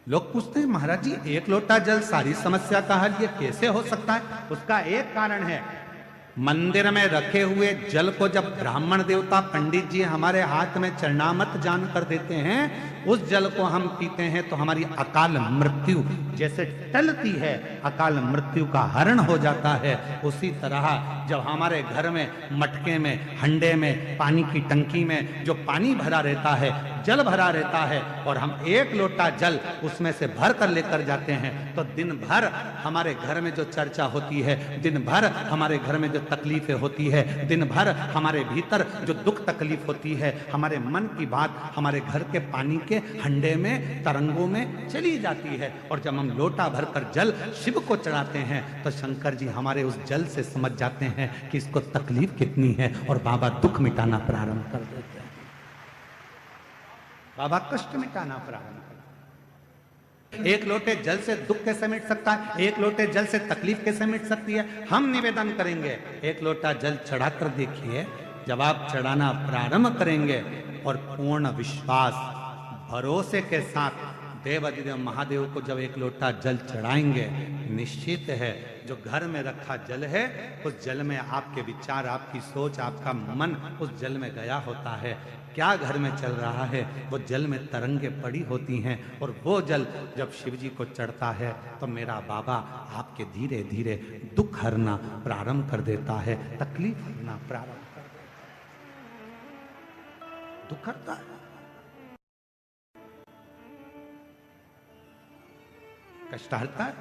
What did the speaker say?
लोग पूछते हैं महाराज जी, एक लोटा जल सारी समस्या का हल, ये कैसे हो सकता है? उसका एक कारण है, मंदिर में रखे हुए जल को जब ब्राह्मण देवता पंडित जी हमारे हाथ में चरणामत जान कर देते हैं, उस जल को हम पीते हैं तो हमारी अकाल मृत्यु जैसे टलती है, अकाल मृत्यु का हरण हो जाता है। उसी तरह जब हमारे घर में मटके में, हंडे में, पानी की टंकी में जो पानी भरा रहता है, जल भरा रहता है, और हम एक लोटा जल उसमें से भर कर लेकर जाते हैं, तो दिन भर हमारे घर में जो चर्चा होती है, दिन भर हमारे घर में जो तकलीफें होती है, दिन भर हमारे भीतर जो दुख तकलीफ होती है, हमारे मन की बात हमारे घर के पानी के हंडे में, तरंगों में चली जाती है। और जब हम लोटा भरकर जल शिव को चढ़ाते हैं तो शंकर जी हमारे उस जल से समझ जाते हैं कि इसको तकलीफ कितनी है, और बाबा दुख मिटाना प्रारंभ कर देते हैं। बाबा कष्ट मिटाना प्रारंभ कर। एक लोटे जल से दुख कैसे मिट सकता है? एक लोटे जल से तकलीफ कैसे मिट सकती है? हम निवेदन करेंगे, एक लोटा जल चढ़ाकर देखिए। जब आप चढ़ाना प्रारंभ करेंगे और पूर्ण विश्वास भरोसे के साथ देवाधिदेव महादेव को जब एक लोटा जल चढ़ाएंगे, निश्चित है जो घर में रखा जल है, उस जल में आपके विचार, आपकी सोच, आपका मन उस जल में गया होता है। क्या घर में चल रहा है? वो जल में तरंगे पड़ी होती हैं, और वो जल जब शिव जी को चढ़ता है तो मेरा बाबा आपके धीरे धीरे दुख हरना प्रारंभ कर देता है, तकलीफ हरना प्रारंभ कर देता है, दुख हरता है, कष्ट हरता है।